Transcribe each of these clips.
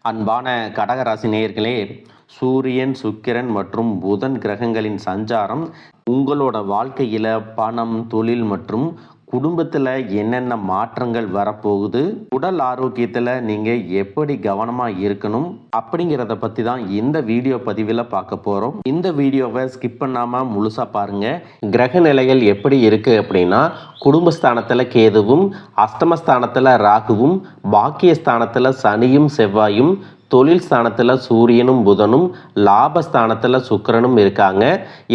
அன்பான கடகராசி நேயர்களே, சூரியன், சுக்கிரன் மற்றும் புதன் கிரகங்களின் சஞ்சாரம் உங்களோட வாழ்க்கையில் பணம், தொழில் மற்றும் குடும்பத்தில் என்னென்ன மாற்றங்கள் வரப்போகுது, உடல் ஆரோக்கியத்தில் நீங்கள் எப்படி கவனமாக இருக்கணும் அப்படிங்கிறத பற்றி தான் இந்த வீடியோ பதிவில் பார்க்க போகிறோம். இந்த வீடியோவை ஸ்கிப் பண்ணாமல் முழுசாக பாருங்கள். கிரக நிலைகள் எப்படி இருக்குது அப்படின்னா, குடும்பஸ்தானத்தில் கேதுவும், அஷ்டமஸ்தானத்தில் ராகுவும், பாக்கியஸ்தானத்தில் சனியும் செவ்வாயும், தொழில் ஸ்தானத்தில் சூரியனும் புதனும், லாபஸ்தானத்தில் சுக்கிரனும் இருக்காங்க.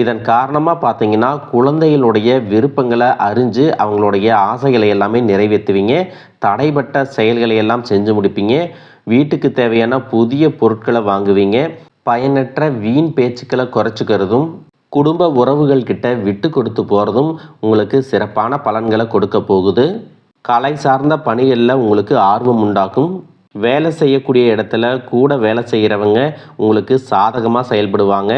இதன் காரணமாக பார்த்தீங்கன்னா, குழந்தைகளுடைய விருப்பங்களை அறிஞ்சு அவங்களுடைய ஆசைகளை எல்லாமே நிறைவேற்றுவீங்க. தடைப்பட்ட செயல்களை எல்லாம் செஞ்சு முடிப்பீங்க. வீட்டுக்கு தேவையான புதிய பொருட்களை வாங்குவீங்க. பயனற்ற வீண் பேச்சுக்களை குறைச்சிக்கிறதும், குடும்ப உறவுகள் கிட்ட விட்டு கொடுத்து போகிறதும் உங்களுக்கு சிறப்பான பலன்களை கொடுக்க போகுது. கலை சார்ந்த பணிகளில் உங்களுக்கு ஆர்வம் உண்டாக்கும். வேலை செய்யக்கூடிய இடத்துல கூட வேலை செய்கிறவங்க உங்களுக்கு சாதகமாக செயல்படுவாங்க.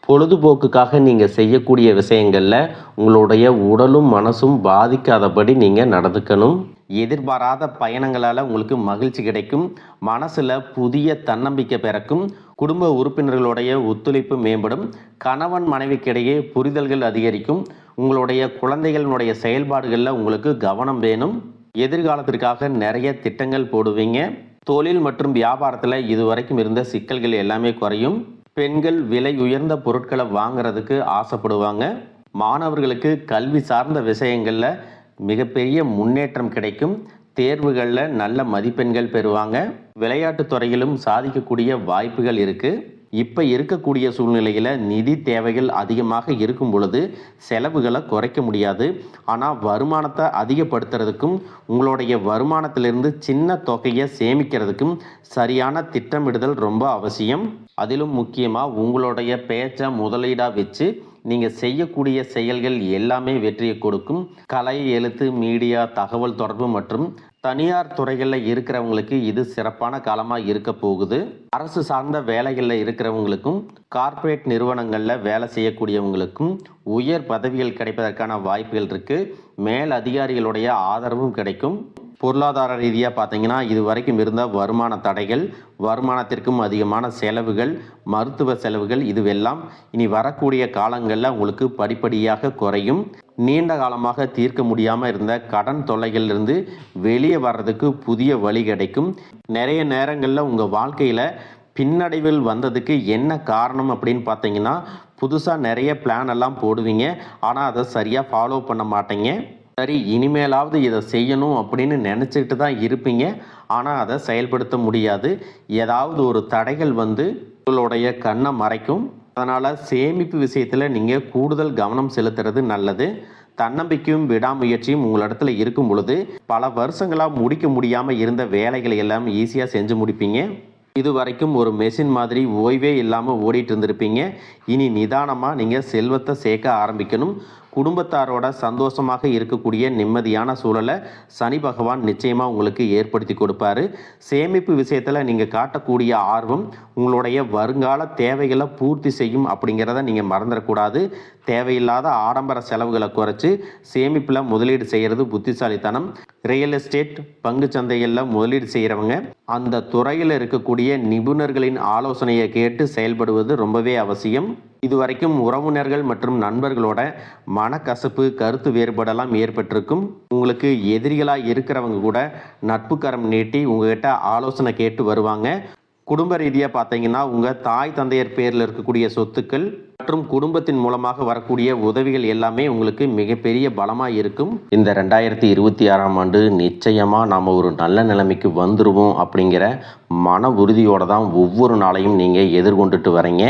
பொழுதுபோக்குக்காக நீங்கள் செய்யக்கூடிய விஷயங்களில் உங்களுடைய உடலும் மனசும் பாதிக்காதபடி நீங்கள் நடந்துக்கணும். எதிர்பாராத பயணங்களால் உங்களுக்கு மகிழ்ச்சி கிடைக்கும். மனசில் புதிய தன்னம்பிக்கை பிறக்கும். குடும்ப உறுப்பினர்களுடைய ஒத்துழைப்பு மேம்படும். கணவன் மனைவிக்கிடையே புரிதல்கள் அதிகரிக்கும். உங்களுடைய குழந்தைகளுடைய செயல்பாடுகளில் உங்களுக்கு கவனம் வேணும். எதிர்காலத்திற்காக நிறைய திட்டங்கள் போடுவீங்க. தொழில் மற்றும் வியாபாரத்தில் இதுவரைக்கும் இருந்த சிக்கல்கள் எல்லாமே குறையும். பெண்கள் விலை உயர்ந்த பொருட்களை வாங்குறதுக்கு ஆசைப்படுவாங்க. மாணவர்களுக்கு கல்வி சார்ந்த விஷயங்களில் மிகப்பெரிய முன்னேற்றம் கிடைக்கும். தேர்வுகளில் நல்ல மதிப்பெண்கள் பெறுவாங்க. விளையாட்டுத் துறையிலும் சாதிக்கக்கூடிய வாய்ப்புகள் இருக்குது. இப்போ இருக்கக்கூடிய சூழ்நிலையில் நிதி தேவைகள் அதிகமாக இருக்கும் பொழுது செலவுகளை குறைக்க முடியாது. ஆனால் வருமானத்தை அதிகப்படுத்துறதுக்கும் உங்களுடைய வருமானத்திலிருந்து சின்ன தொகையை சேமிக்கிறதுக்கும் சரியான திட்டமிடுதல் ரொம்ப அவசியம். அதிலும் முக்கியமாக உங்களுடைய பேச்சை முதலீடாக வச்சு நீங்கள் செய்யக்கூடிய செயல்கள் எல்லாமே வெற்றியை கொடுக்கும். கலை, எழுத்து, மீடியா, தகவல் தொடர்பு மற்றும் தனியார் துறைகளில் இருக்கிறவங்களுக்கு இது சிறப்பான காலமாக இருக்க போகுது. அரசு சார்ந்த வேலைகளில் இருக்கிறவங்களுக்கும், கார்ப்பரேட் நிறுவனங்களில் வேலை செய்யக்கூடியவங்களுக்கும் உயர் பதவிகள் கிடைப்பதற்கான வாய்ப்புகள் இருக்குது. மேல் அதிகாரிகளுடைய ஆதரவும் கிடைக்கும். பொருளாதார ரீதியாக பார்த்தீங்கன்னா, இது வரைக்கும் இருந்த வருமான தடைகள், வருமானத்திற்கும் அதிகமான செலவுகள், மருத்துவ செலவுகள் இதுவெல்லாம் இனி வரக்கூடிய காலங்களில் உங்களுக்கு படிப்படியாக குறையும். நீண்ட காலமாக தீர்க்க முடியாமல் இருந்த கடன் தொல்லைகளிலிருந்து வெளியே வர்றதுக்கு புதிய வழி கிடைக்கும். நிறைய நேரங்களில் உங்கள் வாழ்க்கையில் பின்னடைவில் வந்ததுக்கு என்ன காரணம் அப்படின்னு பார்த்தீங்கன்னா, புதுசாக நிறைய பிளான் எல்லாம் போடுவீங்க. ஆனால் அதை சரியாக ஃபாலோ பண்ண மாட்டீங்க. சரி, இனிமேலாவது இதை செய்யணும் அப்படின்னு நினச்சிக்கிட்டு தான் இருப்பீங்க. ஆனால் அதை செயல்படுத்த முடியாது. ஏதாவது ஒரு தடைகள் வந்து உங்களுடைய கண்ணை மறைக்கும். அதனால் சேமிப்பு விஷயத்தில் நீங்கள் கூடுதல் கவனம் செலுத்துறது நல்லது. தன்னம்பிக்கையும் விடாமுயற்சியும் உங்களிடத்துல இருக்கும் பொழுது பல வருஷங்களாக முடிக்க முடியாமல் இருந்த வேலைகளை எல்லாம் ஈஸியாக செஞ்சு முடிப்பீங்க. இது வரைக்கும் ஒரு மெஷின் மாதிரி ஓய்வே இல்லாமல் ஓடிட்டு இருந்திருப்பீங்க. இனி நிதானமாக நீங்கள் செல்வத்தை சேர்க்க ஆரம்பிக்கணும். குடும்பத்தாரோட சந்தோஷமாக இருக்கக்கூடிய நிம்மதியான சூழலை சனி பகவான் நிச்சயமாக உங்களுக்கு ஏற்படுத்தி கொடுப்பாரு. சேமிப்பு விஷயத்தில் நீங்கள் காட்டக்கூடிய ஆர்வம் உங்களுடைய வருங்கால தேவைகளை பூர்த்தி செய்யும் அப்படிங்கிறத நீங்கள் மறந்துடக்கூடாது. தேவையில்லாத ஆடம்பர செலவுகளை குறைச்சி சேமிப்பில் முதலீடு செய்கிறது புத்திசாலித்தனம். ரியல் எஸ்டேட், பங்கு சந்தைகளில் முதலீடு செய்கிறவங்க அந்த துறையில் இருக்கக்கூடிய நிபுணர்களின் ஆலோசனையை கேட்டு செயல்படுவது ரொம்பவே அவசியம். இதுவரைக்கும் உறவினர்கள் மற்றும் நண்பர்களோட மனக்கசப்பு, கருத்து வேறுபாடெல்லாம் ஏற்பட்டிருக்கும். உங்களுக்கு எதிரிகளாக இருக்கிறவங்க கூட நட்பு கரம் நீட்டி உங்ககிட்ட ஆலோசனை கேட்டு வருவாங்க. குடும்ப ரீதியாக பார்த்தீங்கன்னா, உங்கள் தாய் தந்தையர் பேரில் இருக்கக்கூடிய சொத்துக்கள் மற்றும் குடும்பத்தின் மூலமாக வரக்கூடிய உதவிகள் எல்லாமே உங்களுக்கு மிகப்பெரிய பலமாக இருக்கும். இந்த 2026ஆம் ஆண்டு நிச்சயமாக நாம் ஒரு நல்ல நிலைமைக்கு வந்துடுவோம் அப்படிங்கிற மன உறுதியோடு தான் ஒவ்வொரு நாளையும் நீங்கள் எதிர்கொண்டுட்டு வரீங்க.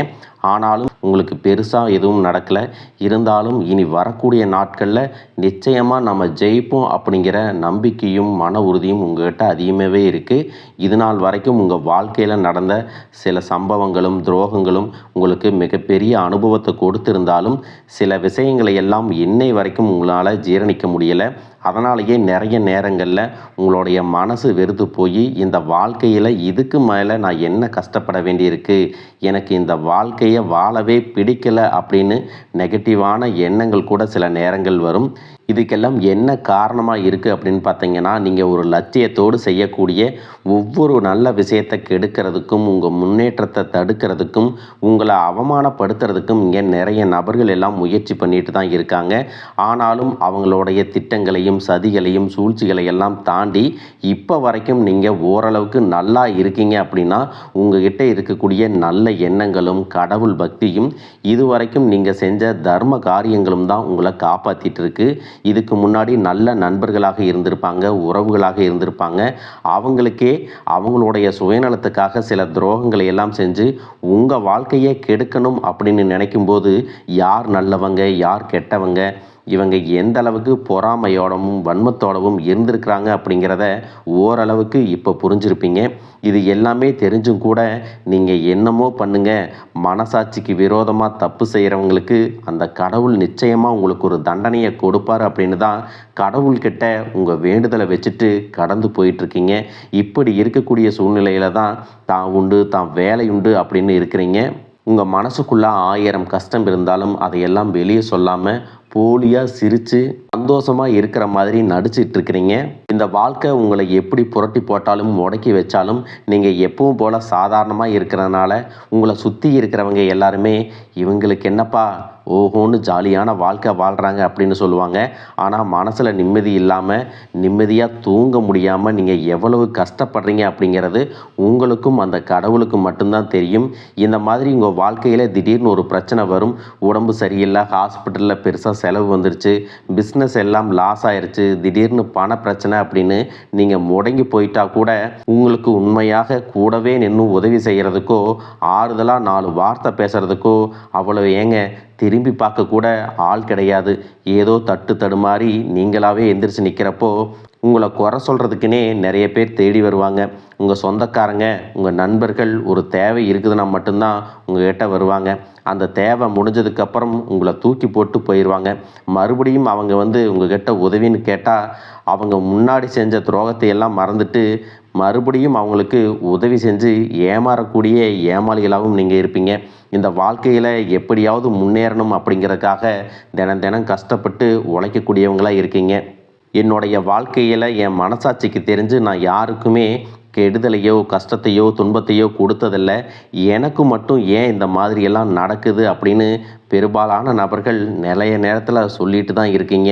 ஆனாலும் உங்களுக்கு பெருசாக எதுவும் நடக்கலை. இருந்தாலும் இனி வரக்கூடிய நாட்களில் நிச்சயமாக நம்ம ஜெயிப்போம் அப்படிங்கிற நம்பிக்கையும் மன உறுதியும் உங்கள்கிட்ட அதிகமாகவே இருக்குது. இது நாள் வரைக்கும் உங்கள் வாழ்க்கையில் நடந்த சில சம்பவங்களும் துரோகங்களும் உங்களுக்கு மிகப்பெரிய அனுபவத்தை கொடுத்திருந்தாலும் சில விஷயங்களை எல்லாம் இன்னை வரைக்கும் உங்களால் ஜீரணிக்க முடியலை. அதனாலேயே நிறைய நேரங்களில் உங்களுடைய மனசு வெறுத்து போய் இந்த வாழ்க்கையில் இதுக்கு மேலே நான் என்ன கஷ்டப்பட வேண்டியிருக்கு, எனக்கு இந்த வாழ்க்கையை வாழவே பிடிக்கலை அப்படின்னு நெகட்டிவான எண்ணங்கள் கூட சில நேரங்கள் வரும். இதுக்கெல்லாம் என்ன காரணமாக இருக்குது அப்படின்னு பார்த்தீங்கன்னா, நீங்கள் ஒரு லட்சியத்தோடு செய்யக்கூடிய ஒவ்வொரு நல்ல விஷயத்தை கெடுக்கிறதுக்கும், உங்கள் முன்னேற்றத்தை தடுக்கிறதுக்கும், உங்களை அவமானப்படுத்துறதுக்கும் இங்கே நிறைய நபர்கள் எல்லாம் முயற்சி பண்ணிட்டு தான் இருக்காங்க. ஆனாலும் அவங்களுடைய திட்டங்களையும் சதிகளையும் சூழ்ச்சிகளை எல்லாம் தாண்டி இப்போ வரைக்கும் நீங்கள் ஓரளவுக்கு நல்லா இருக்கீங்க அப்படின்னா, உங்ககிட்ட இருக்கக்கூடிய நல்ல எண்ணங்களும் கடவுள் பக்தியும் இதுவரைக்கும் நீங்கள் செஞ்ச தர்ம காரியங்களும் தான் உங்களை காப்பாற்றிட்டு இருக்கு. இதுக்கு முன்னாடி நல்ல நண்பர்களாக இருந்திருப்பாங்க, உறவுகளாக இருந்திருப்பாங்க. அவங்களுக்கே அவங்களுடைய சுயநலத்துக்காக சில துரோகங்களை எல்லாம் செஞ்சு உங்கள் வாழ்க்கையை கெடுக்கணும் அப்படின்னு நினைக்கும்போது யார் நல்லவங்க யார் கெட்டவங்க, இவங்க எந்த அளவுக்கு பொறாமையோடவும் வன்மத்தோடவும் இருந்திருக்கிறாங்க அப்படிங்கிறத ஓரளவுக்கு இப்போ புரிஞ்சிருப்பீங்க. இது எல்லாமே தெரிஞ்சும் கூட நீங்கள் என்னமோ பண்ணுங்க, மனசாட்சிக்கு விரோதமாக தப்பு செய்கிறவங்களுக்கு அந்த கடவுள் நிச்சயமாக உங்களுக்கு ஒரு தண்டனையை கொடுப்பார் அப்படின்னு தான் கடவுள்கிட்ட உங்கள் வேண்டுதலை வச்சுட்டு கடந்து போயிட்டுருக்கீங்க. இப்படி இருக்கக்கூடிய சூழ்நிலையில தான் தான் உண்டு தான் வேலை உண்டு அப்படின்னு இருக்கிறீங்க. உங்கள் மனசுக்குள்ளே 1000 கஷ்டம் இருந்தாலும் அதையெல்லாம் வெளியே சொல்லாமல் போலியாக சிரித்து சந்தோஷமாக இருக்கிற மாதிரி நடிச்சிட்டு இருக்கிறீங்க. இந்த வாழ்க்கை உங்களை எப்படி புரட்டி போட்டாலும் முடக்கி வச்சாலும் நீங்கள் எப்பவும் போல் சாதாரணமாக இருக்கிறதுனால உங்களை சுற்றி இருக்கிறவங்க எல்லாருமே இவங்களுக்கு என்னப்பா ஓஹோன்னு ஜாலியான வாழ்க்கை வாழ்கிறாங்க அப்படின்னு சொல்லுவாங்க. ஆனால் மனசில் நிம்மதி இல்லாமல் நிம்மதியாக தூங்க முடியாமல் நீங்கள் எவ்வளவு கஷ்டப்படுறீங்க அப்படிங்கிறது உங்களுக்கும் அந்த கடவுளுக்கும் மட்டும்தான் தெரியும். இந்த மாதிரி உங்கள் வாழ்க்கையில் திடீர்னு ஒரு பிரச்சனை வரும், உடம்பு சரியில்லை, ஹாஸ்பிட்டலில் பெருசாக செலவு வந்துருச்சு, பிஸ்னஸ் எல்லாம் லாஸ் ஆயிடுச்சு, திடீர்னு பண பிரச்சனை அப்படின்னு நீங்கள் முடங்கி போயிட்டா கூட உங்களுக்கு உண்மையாக கூடவே நின்று உதவி செய்கிறதுக்கோ ஆறுதலாக 4 வார்த்தை பேசுகிறதுக்கோ அவ்வளோ ஏங்க திரும்பி பார்க்க கூட ஆள் கிடையாது. ஏதோ தட்டு தடுமாறி நீங்களாகவே எந்திரிச்சு நிற்கிறப்போ உங்களை குறை சொல்கிறதுக்குன்னே நிறைய பேர் தேடி வருவாங்க. உங்கள் சொந்தக்காரங்க உங்கள் நண்பர்கள் ஒரு தேவை இருக்குதுன்னா மட்டும்தான் உங்கள்கிட்ட வருவாங்க. அந்த தேவை முடிஞ்சதுக்கப்புறம் உங்களை தூக்கி போட்டு போயிடுவாங்க. மறுபடியும் அவங்க உங்கள்கிட்ட உதவின்னு கேட்டால் அவங்க முன்னாடி செஞ்ச துரோகத்தை எல்லாம் மறந்துட்டு மறுபடியும் அவங்களுக்கு உதவி செஞ்சு ஏமாறக்கூடிய ஏமாளிகளாகவும் நீங்கள் இருப்பீங்க. இந்த வாழ்க்கையில் எப்படியாவது முன்னேறணும் அப்படிங்கிறதுக்காக தினம் கஷ்டப்பட்டு உழைக்கக்கூடியவங்களாக இருக்கீங்க. என்னுடைய வாழ்க்கையில் என் மனசாட்சிக்கு தெரிஞ்சு நான் யாருக்குமே கெடுதலையோ கஷ்டத்தையோ துன்பத்தையோ கொடுத்ததில்லை, எனக்கு மட்டும் ஏன் இந்த மாதிரியெல்லாம் நடக்குது அப்படின்னு பெரும்பாலான நபர்கள் நிறைய நேரத்தில் சொல்லிட்டு தான் இருக்கீங்க.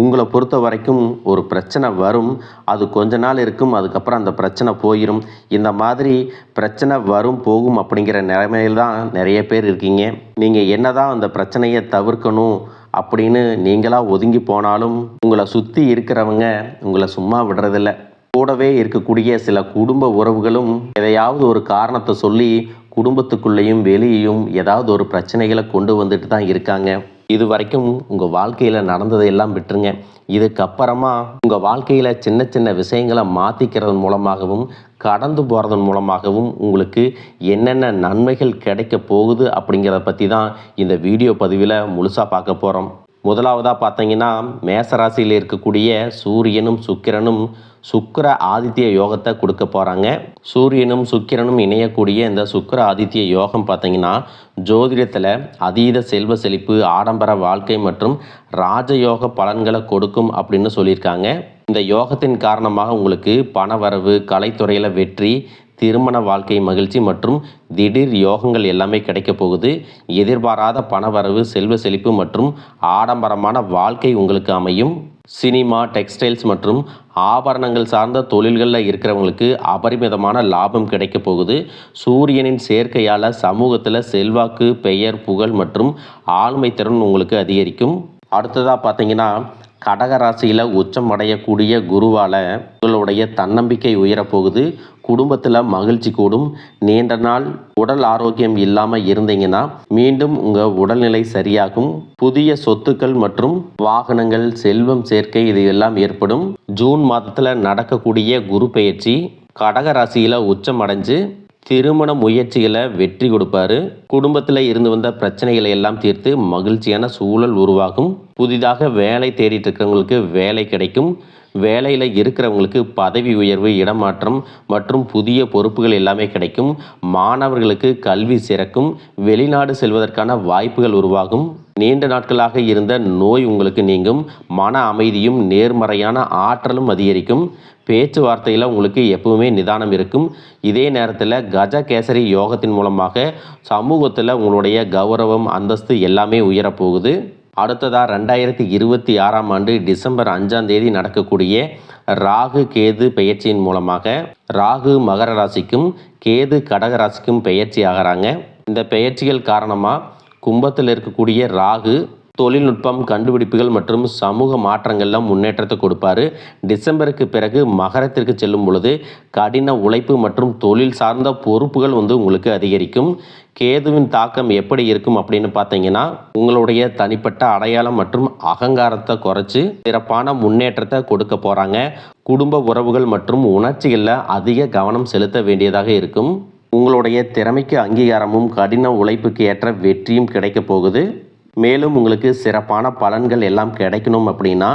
உங்களை பொறுத்த வரைக்கும் ஒரு பிரச்சனை வரும், அது கொஞ்ச நாள் இருக்கும், அதுக்கப்புறம் அந்த பிரச்சனை போயிடும். இந்த மாதிரி பிரச்சனை வரும் போகும் அப்படிங்கிற நிலைமையில் தான் நிறைய பேர் இருக்கீங்க. நீங்கள் என்னதான் அந்த பிரச்சனையை தவிர்க்கணும் அப்படின்னு நீங்களாக ஒதுங்கி போனாலும் உங்களை சுற்றி இருக்கிறவங்க உங்களை சும்மா விடுறதில்ல. கூடவே இருக்கக்கூடிய சில குடும்ப உறவுகளும் எதையாவது ஒரு காரணத்தை சொல்லி குடும்பத்துக்குள்ளேயும் வெளியேயும் ஏதாவது ஒரு பிரச்சனைகளை கொண்டு வந்துட்டு தான் இருக்காங்க. இது வரைக்கும் உங்கள் வாழ்க்கையில் நடந்ததையெல்லாம் விட்டுருங்க. இதுக்கப்புறமா உங்கள் வாழ்க்கையில் சின்ன சின்ன விஷயங்களை மாற்றிக்கிறதன் மூலமாகவும் கடந்து போகிறதன் மூலமாகவும் உங்களுக்கு என்னென்ன நன்மைகள் கிடைக்க போகுது அப்படிங்கிறத பற்றி தான் இந்த வீடியோ பதிவில் முழுசாக பார்க்க போகிறோம். முதலாவதாக பார்த்தீங்கன்னா, மேசராசியில் இருக்கக்கூடிய சூரியனும் சுக்கிரனும் சுக்கிர ஆதித்ய யோகத்தை கொடுக்க போகிறாங்க. சூரியனும் சுக்கிரனும் இணையக்கூடிய இந்த சுக்கிர ஆதித்ய யோகம் பார்த்தீங்கன்னா ஜோதிடத்தில் அதீத செல்வ செழிப்பு, ஆடம்பர வாழ்க்கை மற்றும் ராஜயோக பலன்களை கொடுக்கும் அப்படின்னு சொல்லியிருக்காங்க. இந்த யோகத்தின் காரணமாக உங்களுக்கு பண வரவு, கலைத்துறையில் வெற்றி, திருமண வாழ்க்கை மகிழ்ச்சி மற்றும் திடீர் யோகங்கள் எல்லாமே கிடைக்க போகுது. எதிர்பாராத பணவரவு, செல்வ செழிப்பு மற்றும் ஆடம்பரமான வாழ்க்கை உங்களுக்கு அமையும். சினிமா, டெக்ஸ்டைல்ஸ் மற்றும் ஆபரணங்கள் சார்ந்த தொழில்களில் இருக்கிறவங்களுக்கு அபரிமிதமான லாபம் கிடைக்க போகுது. சூரியனின் சேர்க்கையால் சமூகத்தில் செல்வாக்கு, பெயர், புகழ் மற்றும் ஆளுமை திறன் உங்களுக்கு அதிகரிக்கும். அடுத்ததாக பார்த்தீங்கன்னா, கடகராசியில் உச்சம் அடையக்கூடிய குருவால் உங்களுடைய தன்னம்பிக்கை உயரப்போகுது. குடும்பத்தில் மகிழ்ச்சி கூடும். நீண்ட நாள் உடல் ஆரோக்கியம் இல்லாமல் இருந்தீங்கன்னா மீண்டும் உங்கள் உடல்நிலை சரியாகும். புதிய சொத்துக்கள் மற்றும் வாகனங்கள், செல்வம் சேர்க்கை இது எல்லாம் ஏற்படும். ஜூன் மாதத்தில் நடக்கக்கூடிய குரு பெயர்ச்சி கடகராசியில் உச்சம் அடைஞ்சு திருமண முயற்சிகளை வெற்றி கொடுப்பாரு. குடும்பத்தில் இருந்து வந்த பிரச்சனைகளை எல்லாம் தீர்த்து மகிழ்ச்சியான சூழல் உருவாகும். புதிதாக வேலை தேடிட்டு இருக்கிறவங்களுக்கு வேலை கிடைக்கும். வேலையில் இருக்கிறவங்களுக்கு பதவி உயர்வு, இடமாற்றம் மற்றும் புதிய பொறுப்புகள் எல்லாமே கிடைக்கும். மாணவர்களுக்கு கல்வி சிறக்கும். வெளிநாடு செல்வதற்கான வாய்ப்புகள் உருவாகும். நீண்ட நாட்களாக இருந்த நோய் உங்களுக்கு நீங்கும். மன அமைதியும் நேர்மறையான ஆற்றலும் அதிகரிக்கும். பேச்சுவார்த்தையில் உங்களுக்கு எப்பவுமே நிதானம் இருக்கும். இதே நேரத்தில் கஜகேசரி யோகத்தின் மூலமாக சமூகத்தில் உங்களுடைய கௌரவம், அந்தஸ்து எல்லாமே உயரப்போகுது. அடுத்ததாக 2026ஆம் ஆண்டு டிசம்பர் 5ஆம் தேதி நடக்கக்கூடிய ராகு கேது பெயர்ச்சியின் மூலமாக ராகு மகர ராசிக்கும் கேது கடக ராசிக்கும் பெயர்ச்சி ஆகிறாங்க. இந்த பெயர்ச்சிகள் காரணமாக கும்பத்தில் இருக்கக்கூடிய ராகு தொழில்நுட்பம், கண்டுபிடிப்புகள் மற்றும் சமூக மாற்றங்கள்லாம் முன்னேற்றத்தை கொடுப்பாரு. டிசம்பருக்கு பிறகு மகரத்திற்கு செல்லும் பொழுது கடின உழைப்பு மற்றும் தொழில் சார்ந்த பொறுப்புகள் உங்களுக்கு அதிகரிக்கும். கேதுவின் தாக்கம் எப்படி இருக்கும் அப்படின்னு பார்த்தீங்கன்னா, உங்களுடைய தனிப்பட்ட அடையாளம் மற்றும் அகங்காரத்தை குறைச்சி சிறப்பான முன்னேற்றத்தை கொடுக்க போகிறாங்க. குடும்ப உறவுகள் மற்றும் உணர்ச்சிகளில் அதிக கவனம் செலுத்த வேண்டியதாக இருக்கும். உங்களுடைய திறமைக்கு அங்கீகாரமும் கடின உழைப்புக்கு ஏற்ற வெற்றியும் கிடைக்க போகுது. மேலும் உங்களுக்கு சிறப்பான பலன்கள் எல்லாம் கிடைக்கணும் அப்படின்னா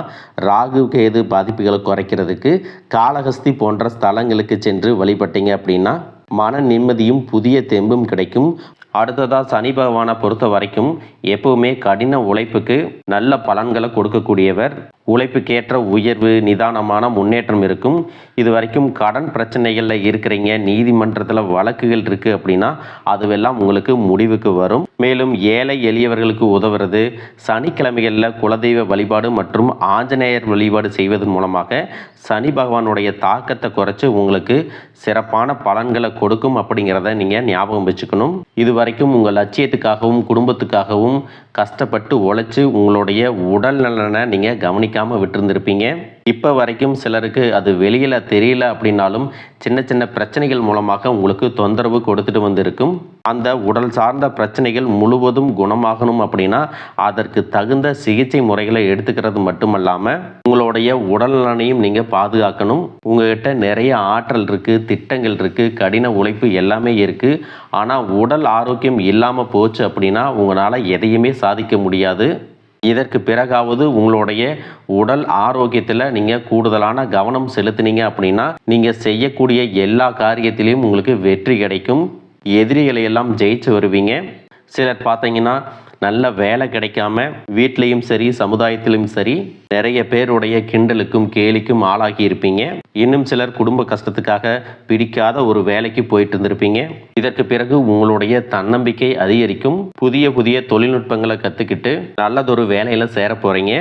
ராகு கேது பாதிப்புகளை குறைக்கிறதுக்கு காளஹஸ்தி போன்ற ஸ்தலங்களுக்கு சென்று வழிபட்டீங்க அப்படின்னா மன நிம்மதியும் புதிய தெம்பும் கிடைக்கும். அடுத்ததாக சனி பகவானை பொறுத்த வரைக்கும் எப்பவுமே கடின உழைப்புக்கு நல்ல பலன்களை கொடுக்கக்கூடியவர். உழைப்புக்கேற்ற உயர்வு, நிதானமான முன்னேற்றம் இருக்கும். இது வரைக்கும் கடன் பிரச்சனைகளில் இருக்கிறீங்க, நீதிமன்றத்தில் வழக்குகள் இருக்குது அப்படின்னா அதுவெல்லாம் உங்களுக்கு முடிவுக்கு வரும். மேலும் ஏழை எளியவர்களுக்கு உதவுறது, சனிக்கிழமைகளில் குலதெய்வ வழிபாடு மற்றும் ஆஞ்சநேயர் வழிபாடு செய்வதன் மூலமாக சனி பகவானுடைய தாக்கத்தை குறைச்சி உங்களுக்கு சிறப்பான பலன்களை கொடுக்கும் அப்படிங்கிறத நீங்கள் ஞாபகம் வச்சுக்கணும். இது வரைக்கும் உங்கள் லட்சியத்துக்காகவும் குடும்பத்துக்காகவும் கஷ்டப்பட்டு உழைச்சி உங்களுடைய உடல் நலனை நீங்கள் கவனிக்காமல் விட்டுருந்துருப்பீங்க. இப்போ வரைக்கும் சிலருக்கு அது வெளியில் தெரியல அப்படின்னாலும் சின்ன சின்ன பிரச்சனைகள் மூலமாக உங்களுக்கு தொந்தரவு கொடுத்துட்டு வந்திருக்கும். அந்த உடல் சார்ந்த பிரச்சனைகள் முழுவதும் குணமாகணும் அப்படின்னா அதற்கு தகுந்த சிகிச்சை முறைகளை எடுத்துக்கிறது மட்டுமல்லாமல் உங்களுடைய உடல் நலனையும் நீங்கள் பாதுகாக்கணும். உங்கள்கிட்ட நிறைய ஆற்றல் இருக்குது, திட்டங்கள் இருக்குது, கடின உழைப்பு எல்லாமே இருக்குது. ஆனால் உடல் ஆரோக்கியம் இல்லாமல் போச்சு அப்படின்னா உங்களால் எதையுமே சாதிக்க முடியாது. இதற்கு பிறகாவது உங்களுடைய உடல் ஆரோக்கியத்தில் நீங்கள் கூடுதலான கவனம் செலுத்தினீங்க அப்படின்னா நீங்கள் செய்யக்கூடிய எல்லா காரியத்திலையும் உங்களுக்கு வெற்றி கிடைக்கும். எதிரிகளை எல்லாம் ஜெயிச்சு வருவீங்க. சிலர் பார்த்தீங்கன்னா நல்ல வேலை கிடைக்காம வீட்லேயும் சரி சமுதாயத்திலும் சரி நிறைய பேருடைய கிண்டலுக்கும் கேலிக்கும் ஆளாகி இருப்பீங்க. இன்னும் சிலர் குடும்ப கஷ்டத்துக்காக பிடிக்காத ஒரு வேலைக்கு போயிட்டு இருந்திருப்பீங்க. இதற்கு பிறகு உங்களுடைய தன்னம்பிக்கை அதிகரிக்கும். புதிய புதிய தொழில்நுட்பங்களை கற்றுக்கிட்டு நல்லதொரு வேலையில் சேர போகிறீங்க.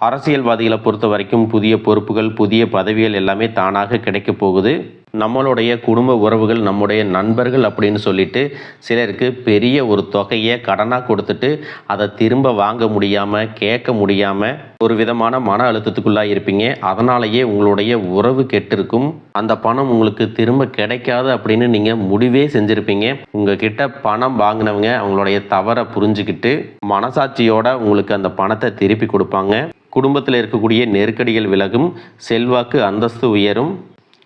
அரசியல்வாதிகளை பொறுத்த வரைக்கும் புதிய பொறுப்புகள், புதிய பதவிகள் எல்லாமே தானாக கிடைக்க போகுது. நம்மளுடைய குடும்ப உறவுகள், நம்முடைய நண்பர்கள் அப்படின்னு சொல்லிட்டு சிலருக்கு பெரிய ஒரு தொகையை கடனாக கொடுத்துட்டு அதை திரும்ப வாங்க முடியாமல், கேட்க முடியாமல் ஒரு விதமான மன அழுத்தத்துக்குள்ளாக இருப்பீங்க. அதனாலேயே உங்களுடைய உறவு கெட்டிருக்கும். அந்த பணம் உங்களுக்கு திரும்ப கிடைக்காது அப்படின்னு நீங்கள் முடிவே செஞ்சுருப்பீங்க. உங்ககிட்ட பணம் வாங்கினவங்க அவங்களுடைய தவறை புரிஞ்சுக்கிட்டு மனசாட்சியோட உங்களுக்கு அந்த பணத்தை திருப்பி கொடுப்பாங்க. குடும்பத்தில் இருக்கக்கூடிய நெருக்கடிகள் விலகும். செல்வாக்கு, அந்தஸ்து உயரும்.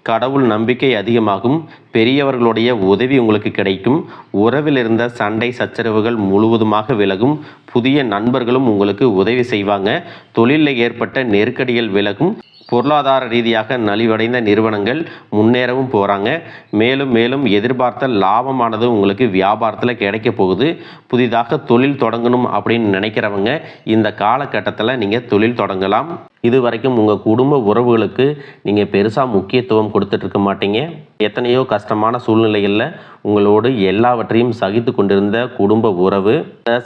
கடவுள் நம்பிக்கை அதிகமாகும். பெரியவர்களுடைய உதவி உங்களுக்கு கிடைக்கும். உறவில் இருந்த சண்டை சச்சரவுகள் முழுவதுமாக விலகும். புதிய நண்பர்களும் உங்களுக்கு உதவி செய்வாங்க. தொழிலில் ஏற்பட்ட நெருக்கடிகள் விலகும். பொருளாதார ரீதியாக நலிவடைந்த நிறுவனங்கள் முன்னேறவும் போகிறாங்க. மேலும் மேலும் எதிர்பார்த்த லாபமானது உங்களுக்கு வியாபாரத்தில் கிடைக்க போகுது. புதிதாக தொழில் தொடங்கணும் அப்படின்னு நினைக்கிறவங்க இந்த காலகட்டத்தில் நீங்கள் தொழில் தொடங்கலாம். இது வரைக்கும் உங்கள் குடும்ப உறவுகளுக்கு நீங்கள் பெருசாக முக்கியத்துவம் கொடுத்துட்ருக்க மாட்டீங்க. எத்தனையோ கஷ்டமான சூழ்நிலைகளில் உங்களோடு எல்லாவற்றையும் சகித்து கொண்டிருந்த குடும்ப உறவு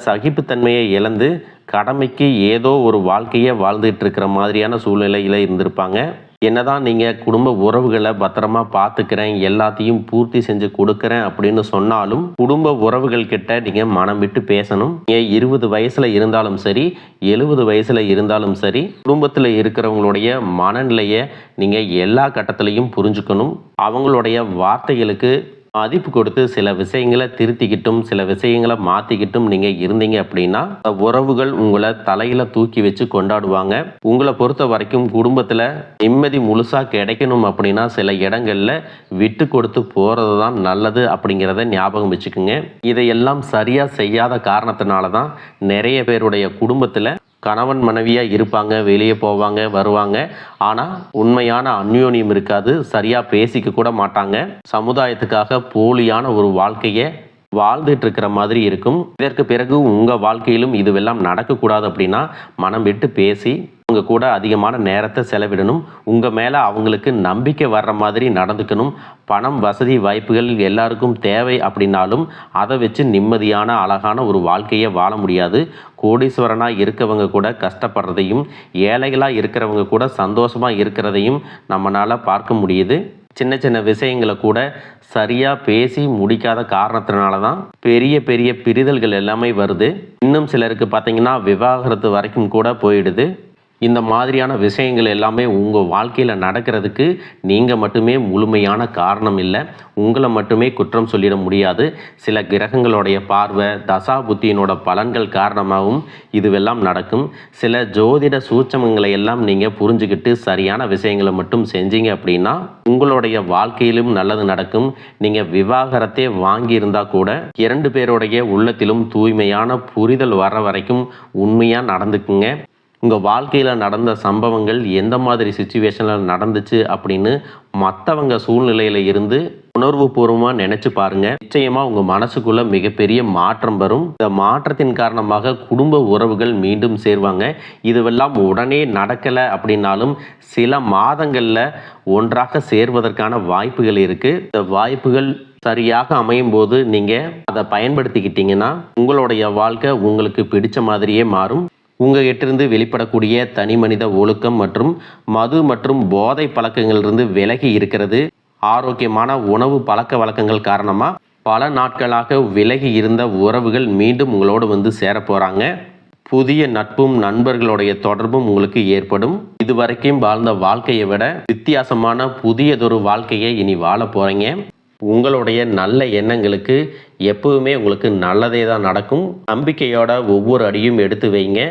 சகிப்புத்தன்மையை இழந்து கடமைக்கு ஏதோ ஒரு வாழ்க்கையை வாழ்ந்துட்டு இருக்கிற மாதிரியான சூழ்நிலையில் இருந்திருப்பாங்க. என்னதான் நீங்கள் குடும்ப உறவுகளை பத்திரமா பார்த்துக்கிறேன், எல்லாத்தையும் பூர்த்தி செஞ்சு கொடுக்குறேன் அப்படின்னு சொன்னாலும் குடும்ப உறவுகள் கிட்ட நீங்கள் மனம் விட்டு பேசணும். நீங்கள் 20 வயசில் இருந்தாலும் சரி, 70 வயசில் இருந்தாலும் சரி, குடும்பத்தில் இருக்கிறவங்களுடைய மனநிலையை நீங்கள் எல்லா கட்டத்திலையும் புரிஞ்சுக்கணும். அவங்களுடைய வார்த்தைகளுக்கு மதிப்பு கொடுத்து சில விஷயங்களை திருத்திக்கிட்டும் சில விஷயங்களை மாற்றிக்கிட்டும் நீங்கள் இருந்தீங்க அப்படின்னா உறவுகள் உங்களை தலையில் தூக்கி வச்சு கொண்டாடுவாங்க. உங்களை பொறுத்த வரைக்கும் குடும்பத்தில் நிம்மதி முழுசாக கிடைக்கணும் அப்படின்னா சில இடங்களில் விட்டு கொடுத்து போகிறது தான் நல்லது அப்படிங்கிறத ஞாபகம் வச்சுக்கோங்க. இதையெல்லாம் சரியாக செய்யாத காரணத்தினால தான் நிறைய பேருடைய குடும்பத்தில் கணவன் மனைவியாக இருப்பாங்க, வெளியே போவாங்க வருவாங்க, ஆனால் உண்மையான அந்யோன்யம் இருக்காது, சரியாக பேசிக்க கூட மாட்டாங்க, சமுதாயத்துக்காக போலியான ஒரு வாழ்க்கையை வாழ்ந்துட்டு இருக்கிற மாதிரி இருக்கும். இதற்கு பிறகு உங்கள் வாழ்க்கையிலும் இதுவெல்லாம் நடக்கக்கூடாது அப்படின்னா மனம் விட்டு பேசி உங்க கூட அதிகமான நேரத்தை செலவிடணும். உங்கள் மேலே அவங்களுக்கு நம்பிக்கை வர்ற மாதிரி நடந்துக்கணும். பணம் வசதி வாய்ப்புகள் எல்லாருக்கும் தேவை அப்படின்னாலும் அதை வச்சு நிம்மதியான அழகான ஒரு வாழ்க்கையை வாழ முடியாது. கோடீஸ்வரனாக இருக்கவங்க கூட கஷ்டப்படுறதையும் ஏழைகளாக இருக்கிறவங்க கூட சந்தோஷமாக இருக்கிறதையும் நம்மளால் பார்க்க முடியுது. சின்ன சின்ன விஷயங்களை கூட சரியாக பேசி முடிக்காத காரணத்தினால தான் பெரிய பெரிய பிரிதல்கள் எல்லாமே வருது. இன்னும் சிலருக்கு பார்த்தீங்கன்னா விவாகரத்து வரைக்கும் கூட போயிடுது. இந்த மாதிரியான விஷயங்கள் எல்லாமே உங்கள் வாழ்க்கையில் நடக்கிறதுக்கு நீங்கள் மட்டுமே முழுமையான காரணம் இல்லை. உங்களை மட்டுமே குற்றம் சொல்லிட முடியாது. சில கிரகங்களுடைய பார்வை தசா புத்தியினோட பலன்கள் காரணமாகவும் இதுவெல்லாம் நடக்கும். சில ஜோதிட சூட்சமங்களை எல்லாம் நீங்கள் புரிஞ்சுக்கிட்டு சரியான விஷயங்களை மட்டும் செஞ்சீங்க அப்படின்னா உங்களுடைய வாழ்க்கையிலும் நல்லது நடக்கும். நீங்கள் விவாகரத்தே வாங்கியிருந்தால் கூட 2 பேருடைய உள்ளத்திலும் தூய்மையான புரிதல் வர வரைக்கும் உண்மையாக நடந்துக்குங்க. உங்கள் வாழ்க்கையில் நடந்த சம்பவங்கள் எந்த மாதிரி சுச்சுவேஷனில் நடந்துச்சு அப்படின்னு மற்றவங்க சூழ்நிலையில் இருந்து உணர்வு பூர்வமாக நினச்சி பாருங்கள். நிச்சயமாக உங்கள் மனசுக்குள்ளே மிகப்பெரிய மாற்றம் வரும். இந்த மாற்றத்தின் காரணமாக குடும்ப உறவுகள் மீண்டும் சேர்வாங்க. இதுவெல்லாம் உடனே நடக்கலை அப்படின்னாலும் சில மாதங்களில் ஒன்றாக சேர்வதற்கான வாய்ப்புகள் இருக்குது. இந்த வாய்ப்புகள் சரியாக அமையும் போது நீங்கள் அதை பயன்படுத்திக்கிட்டீங்கன்னா உங்களுடைய வாழ்க்கை உங்களுக்கு பிடிச்ச மாதிரியே மாறும். உங்ககிட்டிருந்து வெளிப்படக்கூடிய தனி மனித ஒழுக்கம் மற்றும் மது மற்றும் போதை பழக்கங்களிலிருந்து விலகி இருக்கிறது. ஆரோக்கியமான உணவு பழக்க வழக்கங்கள் காரணமாக பல நாட்களாக விலகி இருந்த உறவுகள் மீண்டும் உங்களோடு வந்து சேர போகிறாங்க. புதிய நட்பும் நண்பர்களுடைய தொடர்பும் உங்களுக்கு ஏற்படும். இதுவரைக்கும் வாழ்ந்த வாழ்க்கையை விட வித்தியாசமான புதியதொரு வாழ்க்கையை இனி வாழ போகிறீங்க. உங்களுடைய நல்ல எண்ணங்களுக்கு எப்பவுமே உங்களுக்கு நல்லதே தான் நடக்கும். நம்பிக்கையோட ஒவ்வொரு அடியும் எடுத்து வைங்க.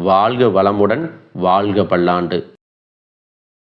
வாழ்க வளமுடன், வாழ்க பல்லாண்டு.